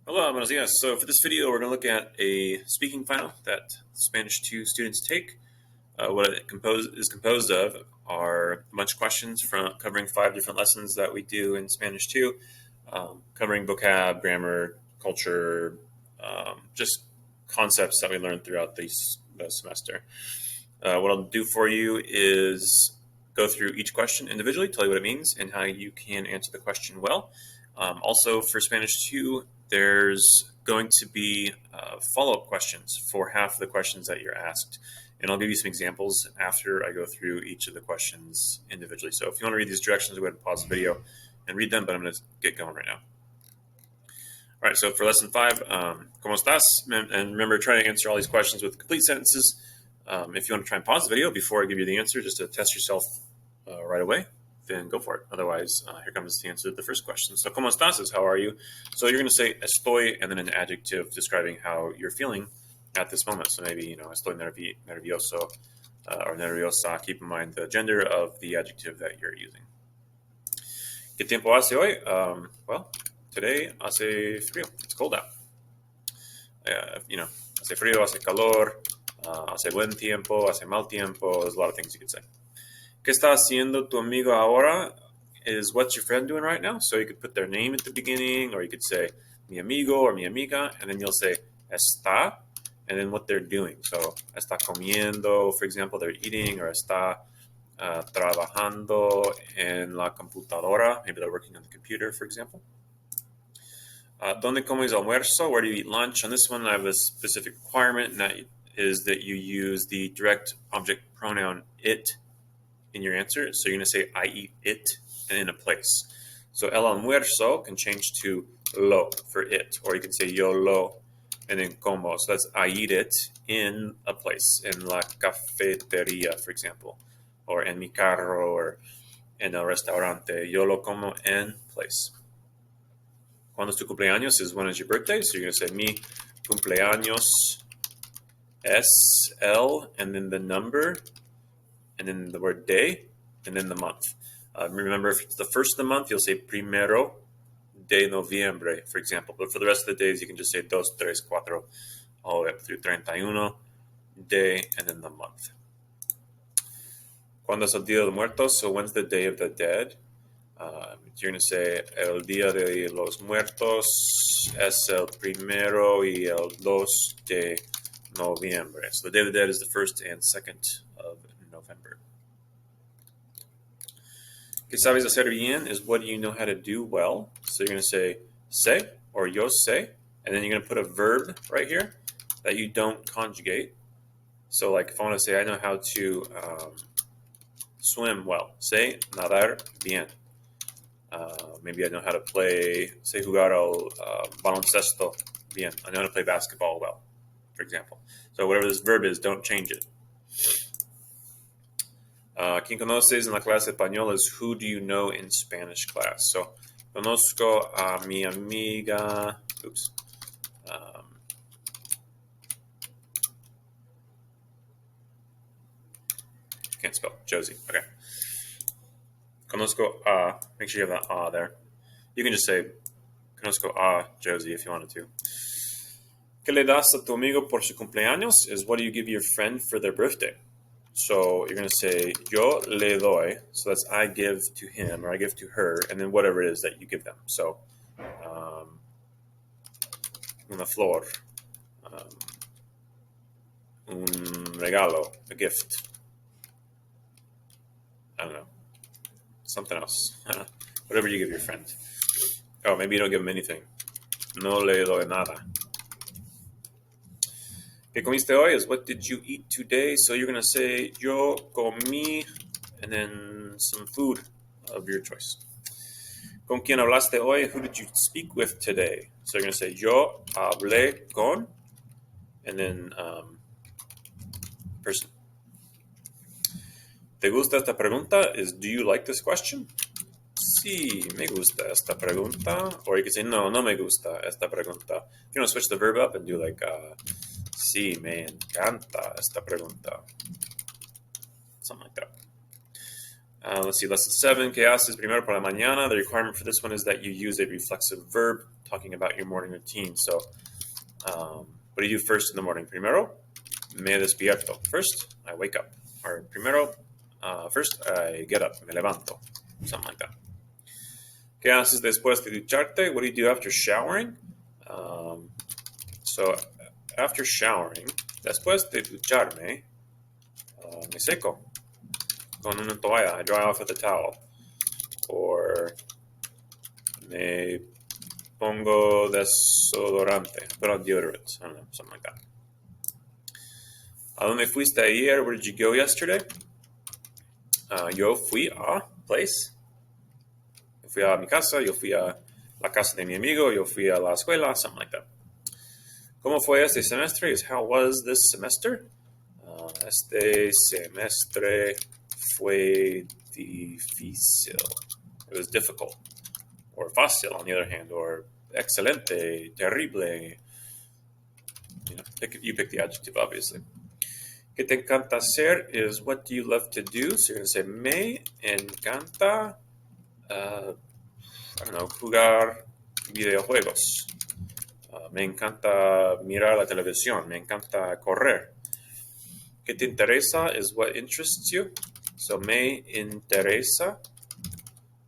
Hola, buenos dias. So for this video, we're going to look at a speaking final that Spanish 2 students take. What it is composed of are a bunch of questions from covering 5 different lessons that we do in Spanish 2, covering vocab, grammar, culture, just concepts that we learn throughout the semester. What I'll do for you is go through each question individually, tell you what it means, and how you can answer the question well. Also, for Spanish 2, there's going to be follow-up questions for half of the questions that you're asked. And I'll give you some examples after I go through each of the questions individually. So if you want to read these directions, go ahead and pause the video and read them, but I'm going to get going right now. All right, so for lesson 5, ¿Cómo estás? And remember, try to answer all these questions with complete sentences. If you want to try and pause the video before I give you the answer, just to test yourself right away, then go for it. Otherwise, here comes the answer to the first question. So, ¿Cómo estás? Is how are you? So you're going to say estoy and then an adjective describing how you're feeling at this moment. So maybe, estoy nervioso or nerviosa. Keep in mind the gender of the adjective that you're using. ¿Qué tiempo hace hoy? Well, today hace frío. It's cold out. Hace frío, hace calor, hace buen tiempo, hace mal tiempo. There's a lot of things you could say. ¿Qué está haciendo tu amigo ahora? Is what's your friend doing right now? So you could put their name at the beginning, or you could say mi amigo or mi amiga, and then you'll say está, and then what they're doing. So está comiendo, for example, they're eating, or está trabajando en la computadora. Maybe they're working on the computer, for example. ¿Dónde comes almuerzo? Where do you eat lunch? On this one, I have a specific requirement, and that is that you use the direct object pronoun it in your answer. So you're going to say I eat it and in a place. So el almuerzo can change to lo for it, or you can say yo lo and then como. So that's I eat it in a place, in la cafetería, for example, or en mi carro, or en el restaurante. Yo lo como en place. ¿Cuándo es tu cumpleaños? Is when is your birthday? So you're going to say mi cumpleaños es el, and then the number, and then the word day, and then the month. Remember, if it's the first of the month, you'll say primero de noviembre, for example. But for the rest of the days, you can just say dos, tres, cuatro, all the way up through 31, day, and then the month. ¿Cuándo es el Día de los Muertos? So when's the Day of the Dead? You're going to say el Día de los Muertos es el primero y el 2 de noviembre. So the Day of the Dead is the 1st and 2nd of November. ¿Qué sabes hacer bien? Is what do you know how to do well? So you're going to say sé or yo sé, and then you're going to put a verb right here that you don't conjugate. So like if I want to say I know how to swim well, say nadar bien. Maybe I know how to play, say jugar al baloncesto bien. I know how to play basketball well, for example. So whatever this verb is, don't change it. ¿Quién conoces en la clase español? Is who do you know in Spanish class? So, conozco a mi amiga. Oops. Can't spell. Josie. Okay. Conozco a. Make sure you have that a there. You can just say conozco a Josie if you wanted to. ¿Qué le das a tu amigo por su cumpleaños? Is what do you give your friend for their birthday? So you're going to say yo le doy. So that's I give to him or I give to her, and then whatever it is that you give them. So una flor, un regalo, a gift. I don't know. Something else. Whatever you give your friend. Oh, maybe you don't give them anything. No le doy nada. ¿Qué comiste hoy? Is what did you eat today? So you're going to say yo comí, and then some food of your choice. ¿Con quién hablaste hoy? Who did you speak with today? So you're going to say yo hablé con, and then person. ¿Te gusta esta pregunta? Is do you like this question? Sí, me gusta esta pregunta. Or you can say no, no me gusta esta pregunta. If you want to switch the verb up and do like sí, me encanta esta pregunta. Something like that. Let's see, lesson 7. ¿Qué haces primero por la mañana? The requirement for this one is that you use a reflexive verb talking about your morning routine. So, what do you do first in the morning? Primero, me despierto. First, I wake up. Or primero, first, I get up. Me levanto. Something like that. ¿Qué haces después de ducharte? What do you do after showering? So, after showering, después de ducharme, me seco con una toalla. I dry off with a towel. Or me pongo desodorante. Put on deodorant. I don't know, something like that. ¿A dónde fuiste ayer? Where did you go yesterday? Yo fui a place. Yo fui a mi casa. Yo fui a la casa de mi amigo. Yo fui a la escuela. Something like that. ¿Cómo fue este semestre? Is how was this semester? Este semestre fue difícil. It was difficult. Or fácil, on the other hand. Or excelente, terrible. You pick the adjective, obviously. ¿Qué te encanta hacer? Is what do you love to do? So you're going to say, me encanta, I don't know, jugar videojuegos. Me encanta mirar la televisión. Me encanta correr. ¿Qué te interesa? Is what interests you. So me interesa,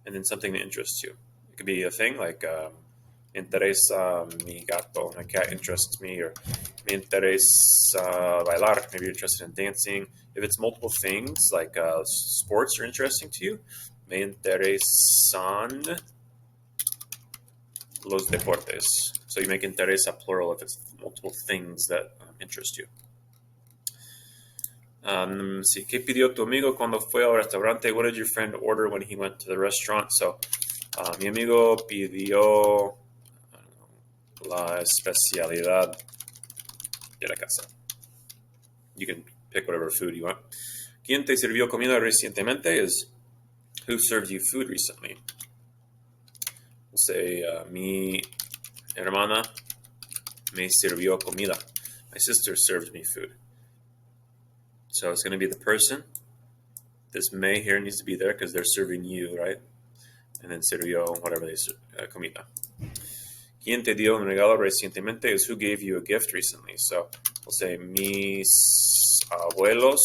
and then something that interests you. It could be a thing like, interesa mi gato. My cat interests me. Or me interesa bailar. Maybe you're interested in dancing. If it's multiple things, like sports are interesting to you, me interesan los deportes. So you make interesa plural if it's multiple things that interest you. Sí, ¿qué pidió tu amigo cuando fue al restaurante? What did your friend order when he went to the restaurant? So, mi amigo pidió la especialidad de la casa. You can pick whatever food you want. ¿Quién te sirvió comida recientemente? Is who served you food recently? We'll say, mi hermana me sirvió comida. My sister served me food. So it's going to be the person. This me here needs to be there because they're serving you, right? And then sirvió, whatever they serve, comida. ¿Quién te dio un regalo recientemente? Is who gave you a gift recently. So we'll say, mis abuelos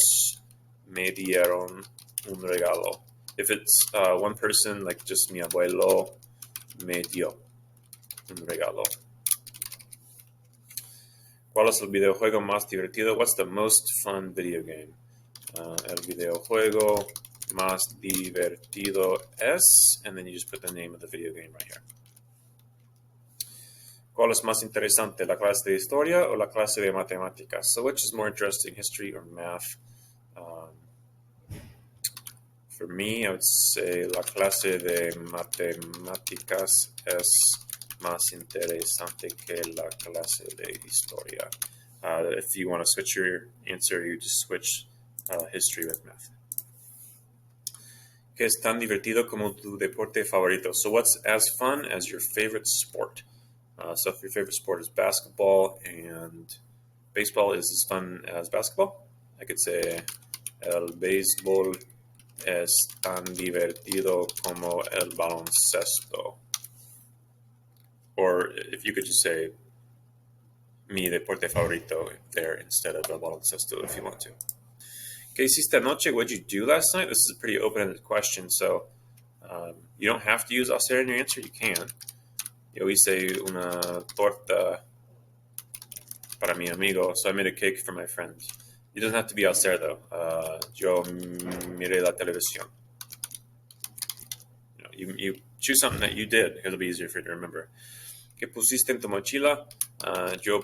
me dieron un regalo. If it's one person, like just mi abuelo me dio un regalo. ¿Cuál es el videojuego más divertido? What's the most fun video game? El videojuego más divertido es, and then you just put the name of the video game right here. ¿Cuál es más interesante, la clase de historia o la clase de matemáticas? So which is more interesting, history or math? For me, I would say la clase de matemáticas es más interesante que la clase de historia. If you want to switch your answer, you just switch history with math. ¿Qué es tan divertido como tu deporte favorito? So what's as fun as your favorite sport? So if your favorite sport is basketball and baseball is as fun as basketball, I could say el béisbol es tan divertido como el baloncesto. Or if you could just say mi deporte favorito there instead of el baloncesto if you want to. ¿Qué hiciste anoche? What did you do last night? This is a pretty open-ended question, so you don't have to use hacer in your answer. You can. Yo hice una torta para mi amigo, so I made a cake for my friend. It doesn't have to be hacer, though. Yo miré la televisión. You choose something that you did. It'll be easier for you to remember. ¿Qué pusiste en tu mochila? Yo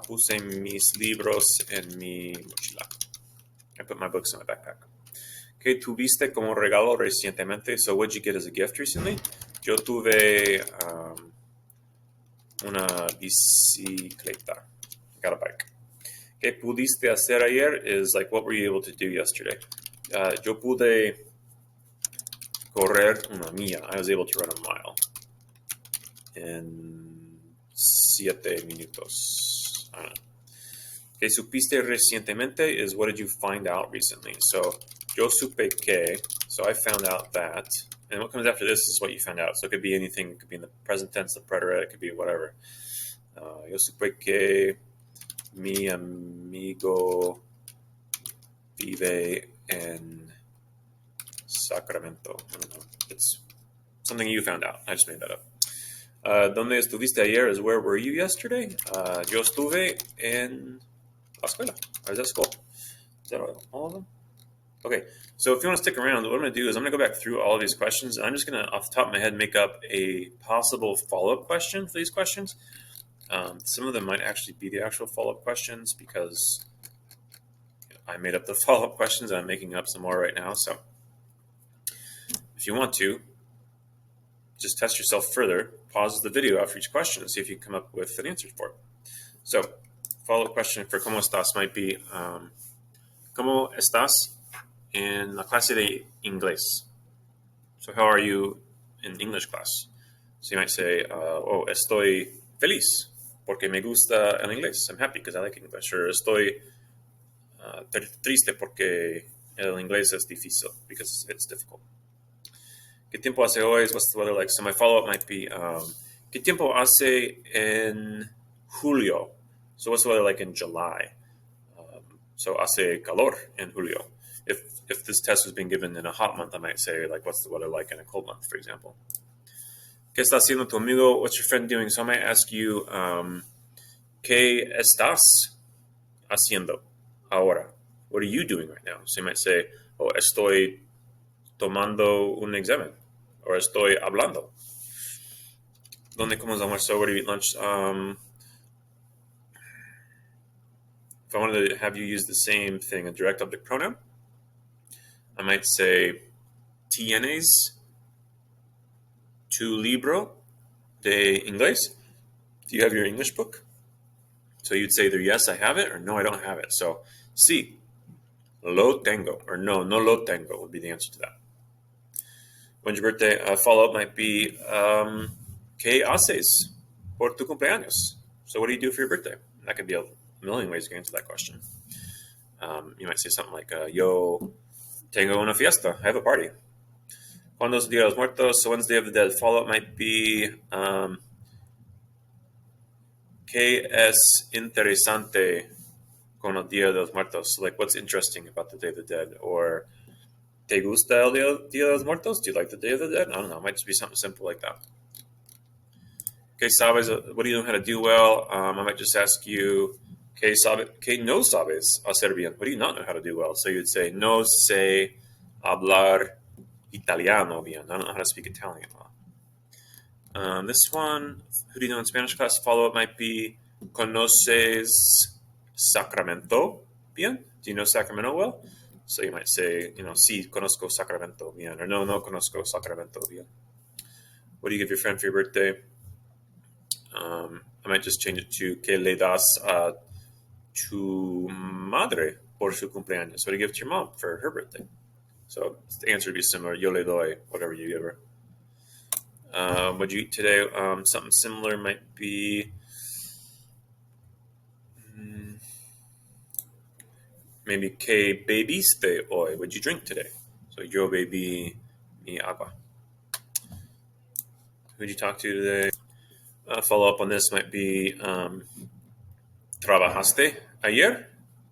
puse mis libros en mi mochila. I put my books in my backpack. ¿Qué tuviste como regalo recientemente? So what did you get as a gift recently? Yo tuve una bicicleta. I got a bike. ¿Qué pudiste hacer ayer? Is like, what were you able to do yesterday? Yo pude correr una milla. I was able to run a mile in 7 minutos. I don't know. ¿Qué supiste recientemente? Is what did you find out recently? So, yo supe que, So I found out that, and what comes after this is what you found out. So it could be anything. It could be in the present tense, the preterite. It could be whatever. Yo supe que mi amigo vive en Sacramento. I don't know. It's something you found out. I just made that up. ¿Dónde estuviste ayer? Is where were you yesterday? Yo estuve en la escuela. I was at school. Is that all of them? Okay, so if you want to stick around, what I'm going to do is I'm going to go back through all of these questions, and I'm just going to, off the top of my head, make up a possible follow-up question for these questions. Some of them might actually be the actual follow-up questions because I made up the follow-up questions, and I'm making up some more right now. So if you want to, just test yourself further, pause the video after each question and see if you can come up with an answer for it. So follow-up question for ¿Cómo estás? Might be ¿Cómo estás en la clase de inglés? So how are you in English class? So you might say, oh, estoy feliz porque me gusta el inglés. I'm happy because I like English. Or estoy triste porque el inglés es difícil because it's difficult. ¿Qué tiempo hace hoy? What's the weather like? So my follow-up might be, ¿qué tiempo hace en julio? So what's the weather like in July? So hace calor en julio. If this test was being given in a hot month, I might say, like, what's the weather like in a cold month, for example? ¿Qué está haciendo tu amigo? What's your friend doing? So I might ask you, ¿qué estás haciendo ahora? What are you doing right now? So you might say, oh, estoy tomando un examen. Or estoy hablando. ¿Dónde comes almuerzo? Where do you eat lunch? If I wanted to have you use the same thing, a direct object pronoun, I might say, ¿Tienes tu libro de inglés? Do you have your English book? So you'd say either yes, I have it, or no, I don't have it. So, sí, lo tengo, or no, no lo tengo would be the answer to that. When's your birthday? Follow-up might be, ¿qué haces por tu cumpleaños? So what do you do for your birthday? That could be a million ways to answer that question. You might say something like, yo tengo una fiesta. I have a party. ¿Cuándo es el Día de los Muertos? So when's the Day of the Dead? Follow-up might be, ¿qué es interesante con el Día de los Muertos? Like, what's interesting about the Day of the Dead? Or, ¿te gusta el Día de los Muertos? Do you like the Day of the Dead? I don't know. It might just be something simple like that. ¿Qué sabes? What do you know how to do well? I might just ask you, ¿qué no sabes hacer bien? What do you not know how to do well? So you'd say, no sé hablar italiano bien. I don't know how to speak Italian well. This one, who do you know in Spanish class? Follow-up might be, ¿conoces Sacramento bien? Do you know Sacramento well? So you might say, sí, conozco Sacramento bien, or no, no conozco Sacramento bien. What do you give your friend for your birthday? I might just change it to, ¿qué le das a tu madre por su cumpleaños? What do you give to your mom for her birthday? So the answer would be similar, yo le doy, whatever you give her. What did you eat today? Something similar might be, maybe, ¿qué bebiste hoy? What did you drink today? So yo bebí mi agua. Who did you talk to today? Follow up on this might be, ¿trabajaste ayer?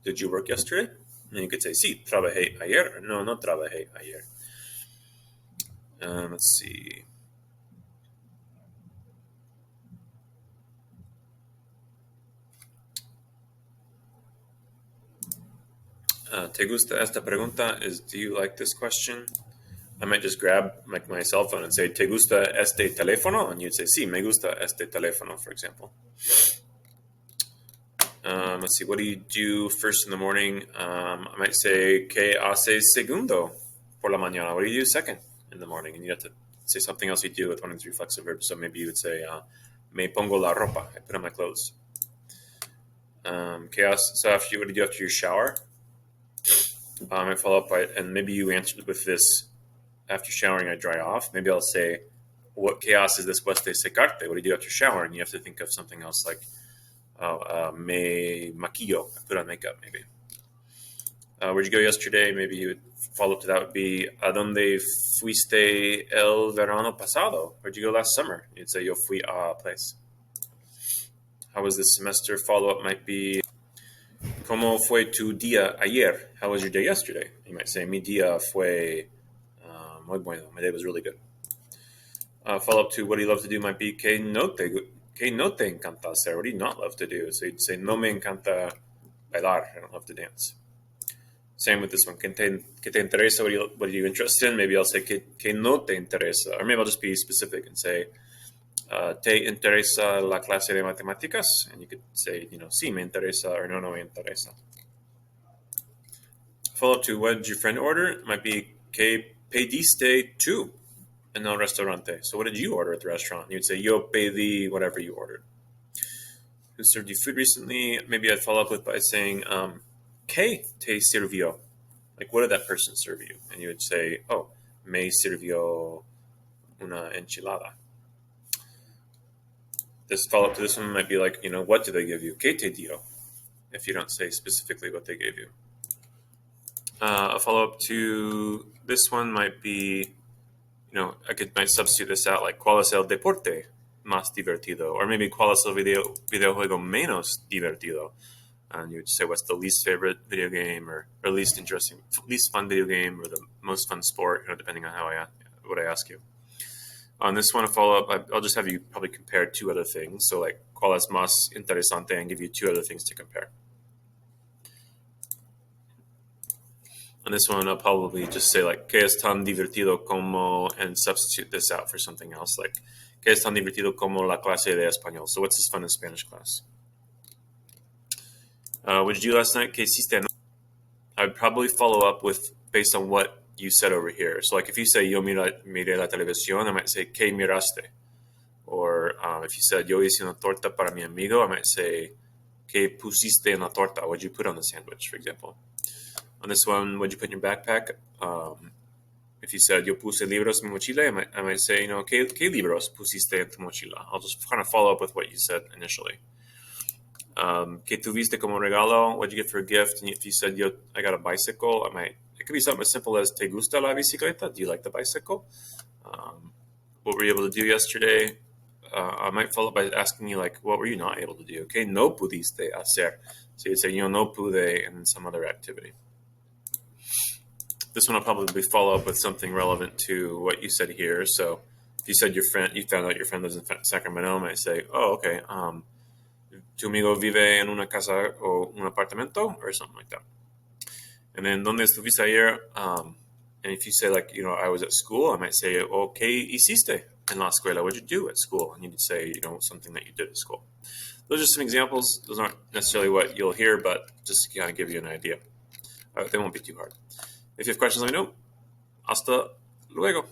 Did you work yesterday? And you could say, sí, trabajé ayer, or no, no trabajé ayer. Let's see. ¿Te gusta esta pregunta? Is, do you like this question? I might just grab my cell phone and say, ¿te gusta este teléfono? And you'd say, sí, me gusta este teléfono, for example. Let's see, what do you do first in the morning? I might say, ¿qué haces segundo por la mañana? What do you do second in the morning? And you have to say something else you do with one of these reflexive verbs. So maybe you would say, me pongo la ropa. I put on my clothes. So after what do you do after your shower? I might follow up by, and maybe you answered with this, after showering I dry off. Maybe I'll say, what chaos is después de secarte? What do you do after shower? And you have to think of something else like, me maquillo. I put on makeup, maybe. Where'd you go yesterday? Maybe you would follow up to that would be, ¿A dónde fuiste el verano pasado? Where'd you go last summer? You'd say, yo fui a place. How was this semester? Follow-up might be, ¿Cómo fue tu día ayer? How was your day yesterday? You might say, mi día fue muy bueno. My day was really good. Follow-up to what do you love to do might be, ¿Qué no te encanta hacer? What do you not love to do? So you'd say, no me encanta bailar. I don't love to dance. Same with this one. ¿Qué te interesa? What are you interested in? Maybe I'll say, ¿Qué no te interesa? Or maybe I'll just be specific and say, ¿Te interesa la clase de matemáticas? And you could say, sí, me interesa, or no me interesa. Follow up to what did your friend order? It might be, ¿Qué pediste tú en el restaurante? So what did you order at the restaurant? You'd say, yo pedí whatever you ordered. Who served you food recently? Maybe I'd follow up with by saying, ¿Qué te sirvió? Like, what did that person serve you? And you would say, oh, me sirvió una enchilada. This follow-up to this one might be like, what did they give you? ¿Qué te dio? If you don't say specifically what they gave you. A follow-up to this one might be, might substitute this out like, ¿Cuál es el deporte más divertido? Or maybe, ¿Cuál es el videojuego menos divertido? And you would say, what's the least favorite video game, or least fun video game, or the most fun sport, depending on what I ask you. On this one, a follow-up, I'll just have you probably compare two other things. So like, ¿Cuál es más interesante? And give you two other things to compare. On this one, I'll probably just say like, ¿Qué es tan divertido como? And substitute this out for something else. Like, ¿Qué es tan divertido como la clase de español? So what's this fun in Spanish class? What did you do last night? ¿Qué hiciste? I would probably follow up with based on what you said over here. So like if you say, yo miré la televisión, I might say, ¿Qué miraste? Or if you said, yo hice una torta para mi amigo, I might say, ¿Qué pusiste en la torta? What'd you put on the sandwich, for example? On this one, what'd you put in your backpack? If you said, yo puse libros en mi mochila, I might say, ¿Qué libros pusiste en tu mochila? I'll just kind of follow up with what you said initially. ¿Qué tuviste como regalo? What'd you get for a gift? And if you said, I got a bicycle, it could be something as simple as, ¿Te gusta la bicicleta? Do you like the bicycle? What were you able to do yesterday? I might follow up by asking you, like, what were you not able to do? ¿Qué no pudiste hacer? So you'd say, no pude, and then some other activity. This one I'll probably follow up with something relevant to what you said here. So if you said you found out your friend lives in Sacramento, I might say, oh, okay, ¿Tu amigo vive en una casa o un apartamento? Or something like that. And then, ¿Dónde estuviste ayer? And if you say, like, I was at school, I might say, oh, ¿Qué hiciste en la escuela? What did you do at school? And you'd say, something that you did at school. Those are some examples. Those aren't necessarily what you'll hear, but just to kind of give you an idea. They won't be too hard. If you have questions, let me know. Hasta luego.